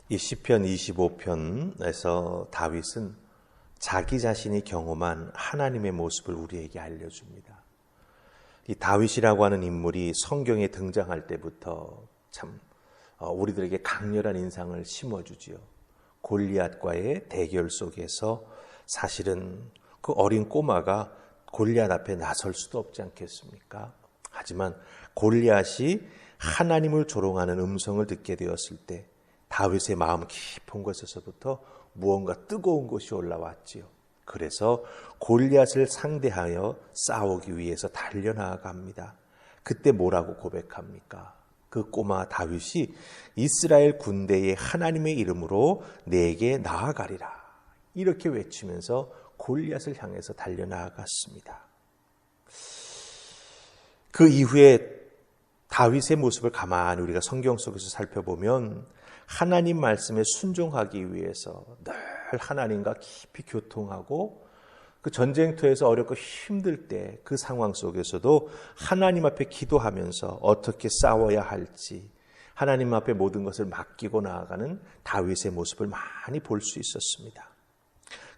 이 시편 25편에서 다윗은 자기 자신이 경험한 하나님의 모습을 우리에게 알려줍니다. 이 다윗이라고 하는 인물이 성경에 등장할 때부터 참 우리들에게 강렬한 인상을 심어주지요. 골리앗과의 대결 속에서 사실은 그 어린 꼬마가 골리앗 앞에 나설 수도 없지 않겠습니까? 하지만 골리앗이 하나님을 조롱하는 음성을 듣게 되었을 때 다윗의 마음 깊은 곳에서부터 무언가 뜨거운 것이 올라왔지요. 그래서 골리앗을 상대하여 싸우기 위해서 달려나갑니다. 그때 뭐라고 고백합니까? 그 꼬마 다윗이 이스라엘 군대의 하나님의 이름으로 내게 나아가리라. 이렇게 외치면서 골리앗을 향해서 달려나갔습니다. 그 이후에 다윗의 모습을 가만히 우리가 성경 속에서 살펴보면 하나님 말씀에 순종하기 위해서 늘 하나님과 깊이 교통하고 그 전쟁터에서 어렵고 힘들 때 그 상황 속에서도 하나님 앞에 기도하면서 어떻게 싸워야 할지 하나님 앞에 모든 것을 맡기고 나아가는 다윗의 모습을 많이 볼 수 있었습니다.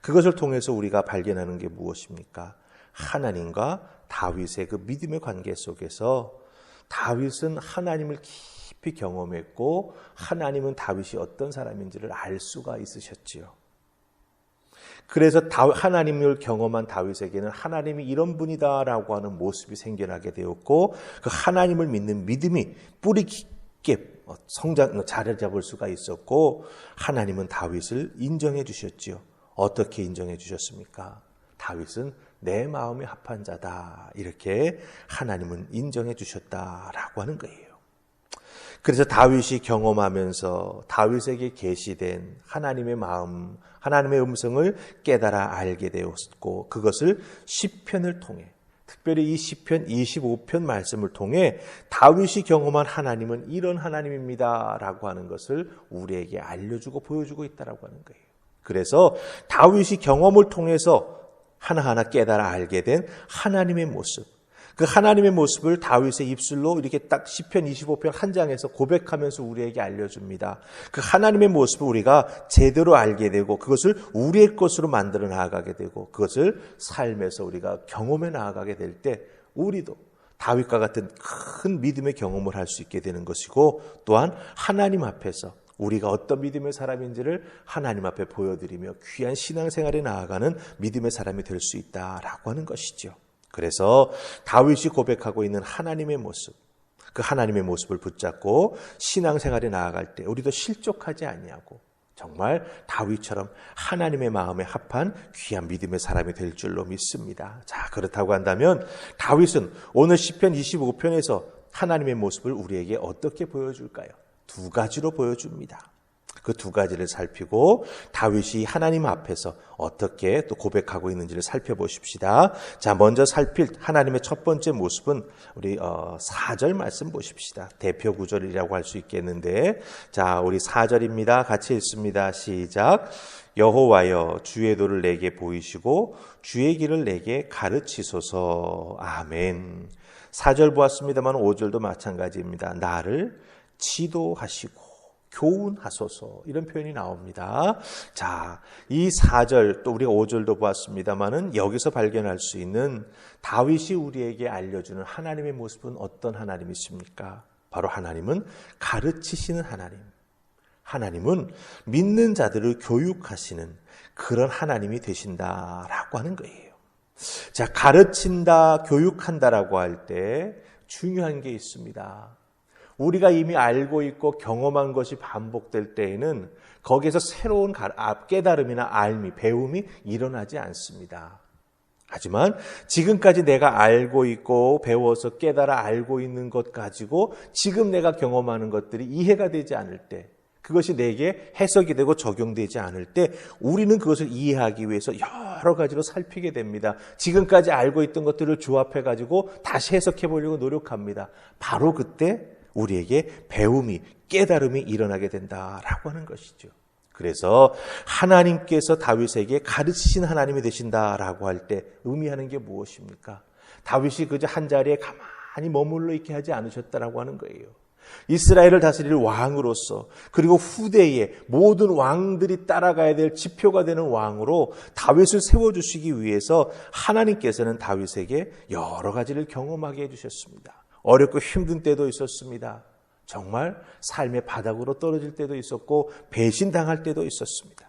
그것을 통해서 우리가 발견하는 게 무엇입니까? 하나님과 다윗의 그 믿음의 관계 속에서 다윗은 하나님을 깊이 경험했고 하나님은 다윗이 어떤 사람인지를 알 수가 있으셨지요. 그래서 하나님을 경험한 다윗에게는 하나님이 이런 분이다라고 하는 모습이 생겨나게 되었고 그 하나님을 믿는 믿음이 뿌리 깊게 자리 잡을 수가 있었고 하나님은 다윗을 인정해 주셨지요. 어떻게 인정해 주셨습니까? 다윗은 내 마음에 합한 자다. 이렇게 하나님은 인정해 주셨다라고 하는 거예요. 그래서 다윗이 경험하면서 다윗에게 계시된 하나님의 마음, 하나님의 음성을 깨달아 알게 되었고 그것을 시편을 통해 특별히 이 시편 25편 말씀을 통해 다윗이 경험한 하나님은 이런 하나님입니다라고 하는 것을 우리에게 알려주고 보여주고 있다라고 하는 거예요. 그래서 다윗이 경험을 통해서 하나하나 깨달아 알게 된 하나님의 모습, 그 하나님의 모습을 다윗의 입술로 이렇게 딱 시편 25편 한 장에서 고백하면서 우리에게 알려줍니다. 그 하나님의 모습을 우리가 제대로 알게 되고 그것을 우리의 것으로 만들어 나아가게 되고 그것을 삶에서 우리가 경험해 나아가게 될 때 우리도 다윗과 같은 큰 믿음의 경험을 할 수 있게 되는 것이고 또한 하나님 앞에서 우리가 어떤 믿음의 사람인지를 하나님 앞에 보여드리며 귀한 신앙생활에 나아가는 믿음의 사람이 될 수 있다라고 하는 것이죠. 그래서 다윗이 고백하고 있는 하나님의 모습, 그 하나님의 모습을 붙잡고 신앙생활에 나아갈 때 우리도 실족하지 아니하고 정말 다윗처럼 하나님의 마음에 합한 귀한 믿음의 사람이 될 줄로 믿습니다. 자, 그렇다고 한다면 다윗은 오늘 시편 25편에서 하나님의 모습을 우리에게 어떻게 보여줄까요? 두 가지로 보여줍니다. 그 두 가지를 살피고 다윗이 하나님 앞에서 어떻게 또 고백하고 있는지를 살펴보십시다. 자, 먼저 살필 하나님의 첫 번째 모습은 우리 4절 말씀 보십시다. 대표 구절이라고 할 수 있겠는데 자, 우리 4절입니다. 같이 읽습니다. 시작. 여호와여 주의 도를 내게 보이시고 주의 길을 내게 가르치소서. 아멘. 4절 보았습니다만 5절도 마찬가지입니다. 나를 지도하시고 교훈하소서 이런 표현이 나옵니다. 자, 이 4절 또 우리가 5절도 보았습니다만은 여기서 발견할 수 있는 다윗이 우리에게 알려주는 하나님의 모습은 어떤 하나님이십니까? 바로 하나님은 가르치시는 하나님. 하나님은 믿는 자들을 교육하시는 그런 하나님이 되신다라고 하는 거예요. 자, 가르친다, 교육한다라고 할 때 중요한 게 있습니다. 우리가 이미 알고 있고 경험한 것이 반복될 때에는 거기에서 새로운 깨달음이나 알미, 배움이 일어나지 않습니다. 하지만 지금까지 내가 알고 있고 배워서 깨달아 알고 있는 것 가지고 지금 내가 경험하는 것들이 이해가 되지 않을 때 그것이 내게 해석이 되고 적용되지 않을 때 우리는 그것을 이해하기 위해서 여러 가지로 살피게 됩니다. 지금까지 알고 있던 것들을 조합해가지고 다시 해석해 보려고 노력합니다. 바로 그때 우리에게 배움이, 깨달음이 일어나게 된다라고 하는 것이죠. 그래서 하나님께서 다윗에게 가르치신 하나님이 되신다라고 할 때 의미하는 게 무엇입니까? 다윗이 그저 한 자리에 가만히 머물러 있게 하지 않으셨다라고 하는 거예요. 이스라엘을 다스릴 왕으로서, 그리고 후대에 모든 왕들이 따라가야 될 지표가 되는 왕으로 다윗을 세워주시기 위해서 하나님께서는 다윗에게 여러 가지를 경험하게 해주셨습니다. 어렵고 힘든 때도 있었습니다. 정말 삶의 바닥으로 떨어질 때도 있었고 배신당할 때도 있었습니다.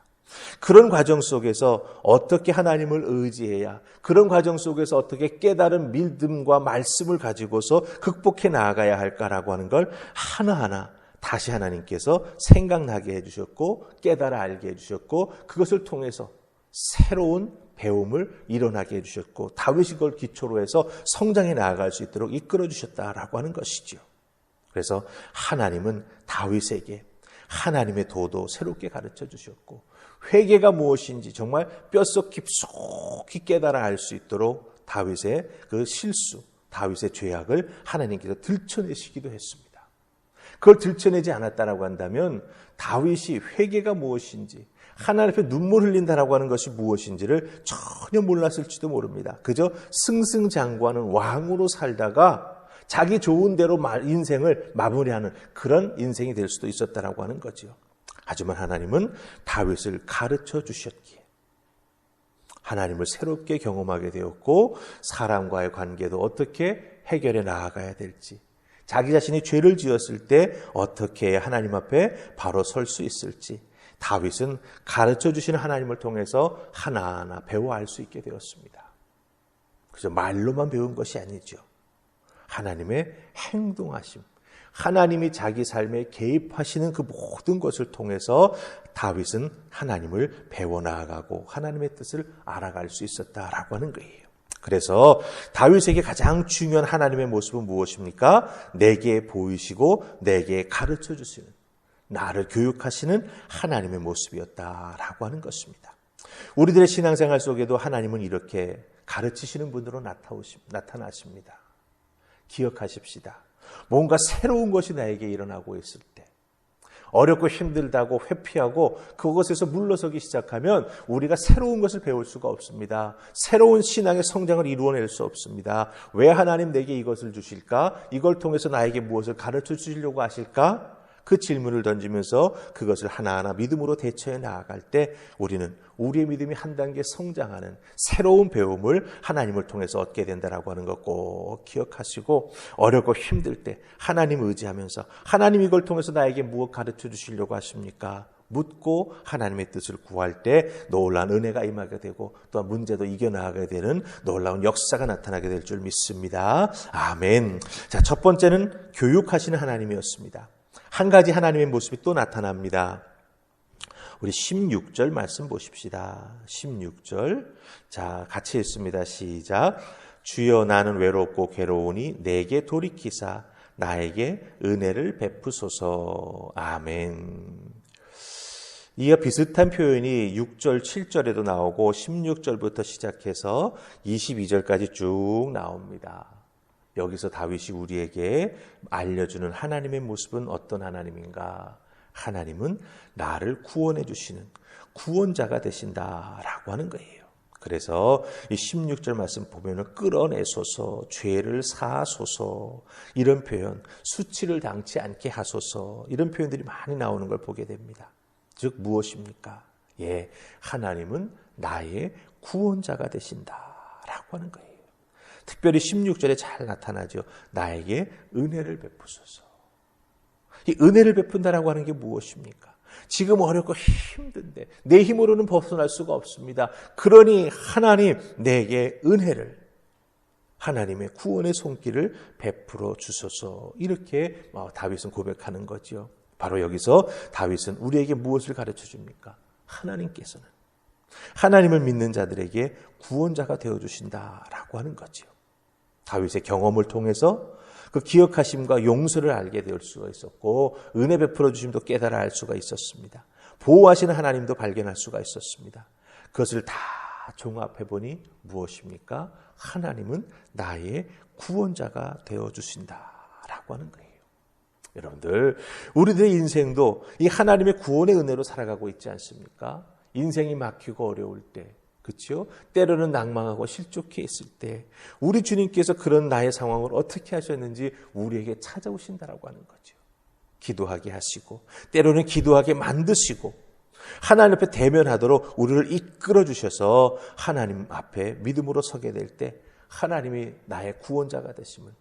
그런 과정 속에서 어떻게 하나님을 의지해야, 그런 과정 속에서 어떻게 깨달은 믿음과 말씀을 가지고서 극복해 나아가야 할까라고 하는 걸 하나하나 다시 하나님께서 생각나게 해주셨고 깨달아 알게 해주셨고, 그것을 통해서 새로운 배움을 일어나게 해주셨고, 다윗이 그걸 기초로 해서 성장해 나아갈 수 있도록 이끌어 주셨다라고 하는 것이죠. 그래서 하나님은 다윗에게 하나님의 도도 새롭게 가르쳐 주셨고, 회개가 무엇인지 정말 뼛속 깊숙이 깨달아 알 수 있도록 다윗의 그 실수, 다윗의 죄악을 하나님께서 들춰내시기도 했습니다. 그걸 들춰내지 않았다라고 한다면 다윗이 회개가 무엇인지, 하나님 앞에 눈물 흘린다라고 하는 것이 무엇인지를 전혀 몰랐을지도 모릅니다. 그저 승승장구하는 왕으로 살다가 자기 좋은 대로 인생을 마무리하는 그런 인생이 될 수도 있었다라고 하는 거죠. 하지만 하나님은 다윗을 가르쳐 주셨기에 하나님을 새롭게 경험하게 되었고, 사람과의 관계도 어떻게 해결해 나아가야 될지, 자기 자신이 죄를 지었을 때 어떻게 하나님 앞에 바로 설 수 있을지 다윗은 가르쳐 주시는 하나님을 통해서 하나하나 배워 알 수 있게 되었습니다. 그래서 말로만 배운 것이 아니죠. 하나님의 행동하심, 하나님이 자기 삶에 개입하시는 그 모든 것을 통해서 다윗은 하나님을 배워나가고 하나님의 뜻을 알아갈 수 있었다라고 하는 거예요. 그래서 다윗에게 가장 중요한 하나님의 모습은 무엇입니까? 내게 보이시고 내게 가르쳐 주시는, 나를 교육하시는 하나님의 모습이었다라고 하는 것입니다. 우리들의 신앙생활 속에도 하나님은 이렇게 가르치시는 분으로 나타나십니다. 기억하십시다. 뭔가 새로운 것이 나에게 일어나고 있을 때, 어렵고 힘들다고 회피하고 그것에서 물러서기 시작하면 우리가 새로운 것을 배울 수가 없습니다. 새로운 신앙의 성장을 이루어낼 수 없습니다. 왜 하나님 내게 이것을 주실까? 이걸 통해서 나에게 무엇을 가르쳐 주시려고 하실까? 그 질문을 던지면서 그것을 하나하나 믿음으로 대처해 나아갈 때 우리는 우리의 믿음이 한 단계 성장하는 새로운 배움을 하나님을 통해서 얻게 된다라고 하는 것 꼭 기억하시고, 어렵고 힘들 때 하나님 의지하면서 하나님 이걸 통해서 나에게 무엇 가르쳐 주시려고 하십니까? 묻고 하나님의 뜻을 구할 때 놀라운 은혜가 임하게 되고 또한 문제도 이겨나가게 되는 놀라운 역사가 나타나게 될 줄 믿습니다. 아멘. 자, 첫 번째는 교육하시는 하나님이었습니다. 한 가지 하나님의 모습이 또 나타납니다. 우리 16절 말씀 보십시다. 16절. 자, 같이 읽습니다. 시작. 주여 나는 외롭고 괴로우니 내게 돌이키사 나에게 은혜를 베푸소서. 아멘. 이와 비슷한 표현이 6절, 7절에도 나오고 16절부터 시작해서 22절까지 쭉 나옵니다. 여기서 다윗이 우리에게 알려주는 하나님의 모습은 어떤 하나님인가? 하나님은 나를 구원해 주시는 구원자가 되신다라고 하는 거예요. 그래서 이 16절 말씀 보면은 끌어내소서, 죄를 사하소서, 이런 표현, 수치를 당치 않게 하소서, 이런 표현들이 많이 나오는 걸 보게 됩니다. 즉 무엇입니까? 예, 하나님은 나의 구원자가 되신다라고 하는 거예요. 특별히 16절에 잘 나타나죠. 나에게 은혜를 베푸소서. 이 은혜를 베푼다라고 하는 게 무엇입니까? 지금 어렵고 힘든데 내 힘으로는 벗어날 수가 없습니다. 그러니 하나님 내게 은혜를, 하나님의 구원의 손길을 베풀어 주소서. 이렇게 다윗은 고백하는 거죠. 바로 여기서 다윗은 우리에게 무엇을 가르쳐 줍니까? 하나님께서는 하나님을 믿는 자들에게 구원자가 되어주신다라고 하는 거죠. 다윗의 경험을 통해서 그 기억하심과 용서를 알게 될 수가 있었고, 은혜 베풀어 주심도 깨달아 알 수가 있었습니다. 보호하시는 하나님도 발견할 수가 있었습니다. 그것을 다 종합해 보니 무엇입니까? 하나님은 나의 구원자가 되어주신다라고 하는 거예요. 여러분들, 우리들의 인생도 이 하나님의 구원의 은혜로 살아가고 있지 않습니까? 인생이 막히고 어려울 때, 그렇죠? 때로는 낭망하고 실족해 있을 때 우리 주님께서 그런 나의 상황을 어떻게 하셨는지 우리에게 찾아오신다라고 하는 거죠. 기도하게 하시고 때로는 기도하게 만드시고 하나님 앞에 대면하도록 우리를 이끌어 주셔서 하나님 앞에 믿음으로 서게 될 때 하나님이 나의 구원자가 되심을,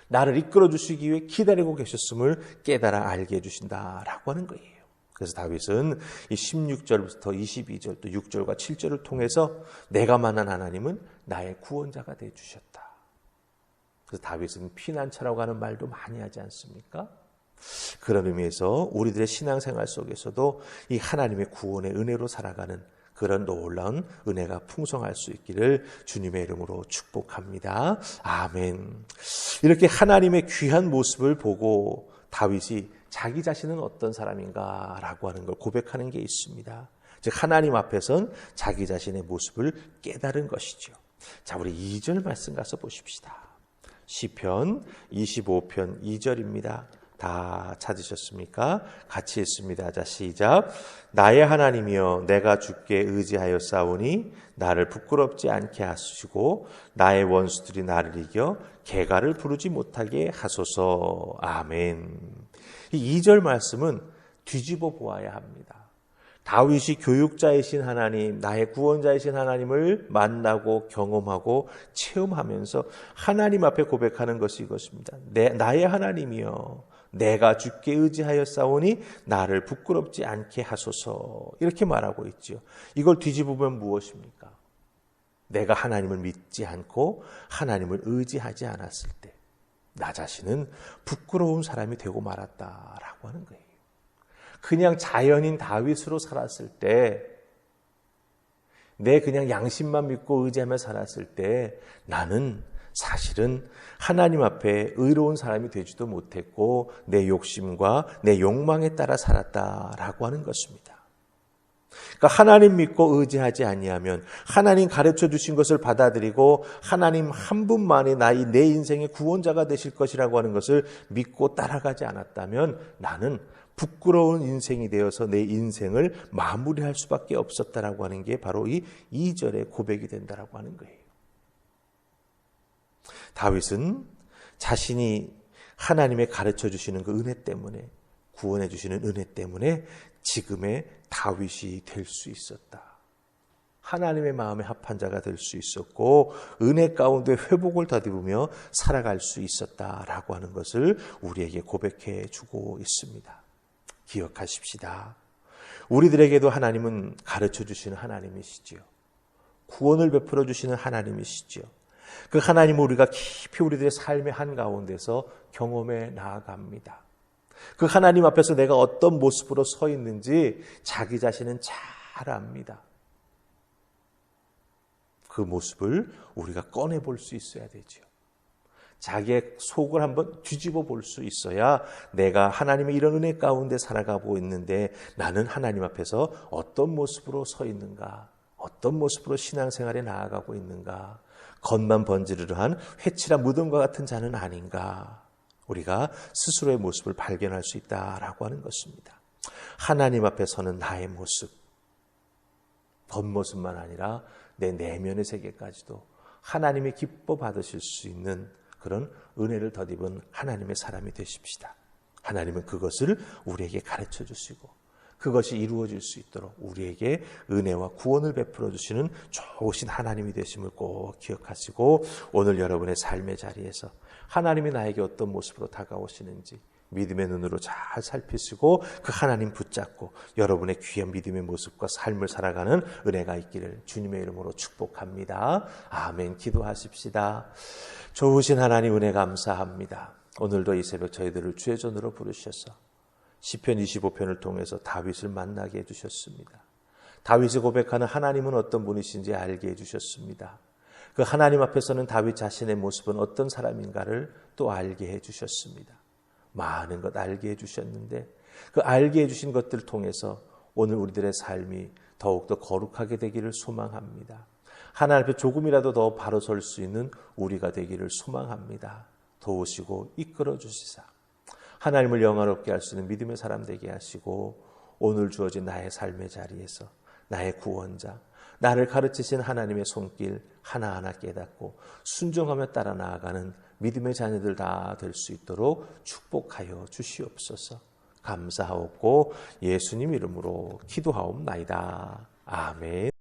나를 이끌어 주시기 위해 기다리고 계셨음을 깨달아 알게 해주신다라고 하는 거예요. 그래서 다윗은 이 16절부터 22절 또 6절과 7절을 통해서 내가 만난 하나님은 나의 구원자가 되어 주셨다. 그래서 다윗은 피난처라고 하는 말도 많이 하지 않습니까? 그런 의미에서 우리들의 신앙생활 속에서도 이 하나님의 구원의 은혜로 살아가는 그런 놀라운 은혜가 풍성할 수 있기를 주님의 이름으로 축복합니다. 아멘. 이렇게 하나님의 귀한 모습을 보고 다윗이 자기 자신은 어떤 사람인가라고 하는 걸 고백하는 게 있습니다. 즉 하나님 앞에선 자기 자신의 모습을 깨달은 것이죠. 자, 우리 2절 말씀 가서 보십시다. 시편 25편 2절입니다. 다 찾으셨습니까? 같이 읽습니다. 자, 시작. 나의 하나님이여 내가 주께 의지하여 싸우니 나를 부끄럽지 않게 하시고 나의 원수들이 나를 이겨 개가를 부르지 못하게 하소서. 아멘. 이 2절 말씀은 뒤집어 보아야 합니다. 다윗이 교육자이신 하나님, 나의 구원자이신 하나님을 만나고 경험하고 체험하면서 하나님 앞에 고백하는 것이 이것입니다. 나의 하나님이여 내가 주께 의지하여 싸우니 나를 부끄럽지 않게 하소서. 이렇게 말하고 있죠. 이걸 뒤집으면 무엇입니까? 내가 하나님을 믿지 않고 하나님을 의지하지 않았을 때 나 자신은 부끄러운 사람이 되고 말았다라고 하는 거예요. 그냥 자연인 다윗으로 살았을 때, 내 그냥 양심만 믿고 의지하며 살았을 때 나는 사실은 하나님 앞에 의로운 사람이 되지도 못했고 내 욕심과 내 욕망에 따라 살았다라고 하는 것입니다. 그러니까 하나님 믿고 의지하지 아니하면, 하나님 가르쳐 주신 것을 받아들이고 하나님 한 분만이 내 인생의 구원자가 되실 것이라고 하는 것을 믿고 따라가지 않았다면 나는 부끄러운 인생이 되어서 내 인생을 마무리할 수밖에 없었다라고 하는 게 바로 이 2절의 고백이 된다라고 하는 거예요. 다윗은 자신이 하나님의 가르쳐 주시는 그 은혜 때문에, 구원해 주시는 은혜 때문에 지금의 다윗이 될 수 있었다. 하나님의 마음에 합한 자가 될 수 있었고 은혜 가운데 회복을 더디우며 살아갈 수 있었다라고 하는 것을 우리에게 고백해 주고 있습니다. 기억하십시다. 우리들에게도 하나님은 가르쳐 주시는 하나님이시지요. 구원을 베풀어 주시는 하나님이시지요. 그 하나님을 우리가 깊이 우리들의 삶의 한가운데서 경험해 나아갑니다. 그 하나님 앞에서 내가 어떤 모습으로 서 있는지 자기 자신은 잘 압니다. 그 모습을 우리가 꺼내볼 수 있어야 되죠. 자기의 속을 한번 뒤집어 볼 수 있어야 내가 하나님의 이런 은혜 가운데 살아가고 있는데 나는 하나님 앞에서 어떤 모습으로 서 있는가, 어떤 모습으로 신앙생활에 나아가고 있는가, 겉만 번지르르한 회칠한 무덤과 같은 자는 아닌가, 우리가 스스로의 모습을 발견할 수 있다라고 하는 것입니다. 하나님 앞에 서는 나의 모습, 겉모습만 아니라 내 내면의 세계까지도 하나님이 기뻐 받으실 수 있는 그런 은혜를 덧입은 하나님의 사람이 되십시다. 하나님은 그것을 우리에게 가르쳐 주시고 그것이 이루어질 수 있도록 우리에게 은혜와 구원을 베풀어 주시는 좋으신 하나님이 되심을 꼭 기억하시고 오늘 여러분의 삶의 자리에서 하나님이 나에게 어떤 모습으로 다가오시는지 믿음의 눈으로 잘 살피시고 그 하나님 붙잡고 여러분의 귀한 믿음의 모습과 삶을 살아가는 은혜가 있기를 주님의 이름으로 축복합니다. 아멘. 기도하십시다. 좋으신 하나님 은혜 감사합니다. 오늘도 이 새벽 저희들을 주의 전으로 부르셔서 시편 25편을 통해서 다윗을 만나게 해주셨습니다. 다윗이 고백하는 하나님은 어떤 분이신지 알게 해주셨습니다. 그 하나님 앞에서는 다윗 자신의 모습은 어떤 사람인가를 또 알게 해주셨습니다. 많은 것 알게 해주셨는데 그 알게 해주신 것들을 통해서 오늘 우리들의 삶이 더욱더 거룩하게 되기를 소망합니다. 하나님 앞에 조금이라도 더 바로 설 수 있는 우리가 되기를 소망합니다. 도우시고 이끌어 주시사 하나님을 영화롭게 할 수 있는 믿음의 사람 되게 하시고 오늘 주어진 나의 삶의 자리에서 나의 구원자, 나를 가르치신 하나님의 손길 하나하나 깨닫고 순종하며 따라 나아가는 믿음의 자녀들 다 될 수 있도록 축복하여 주시옵소서. 감사하옵고 예수님 이름으로 기도하옵나이다. 아멘.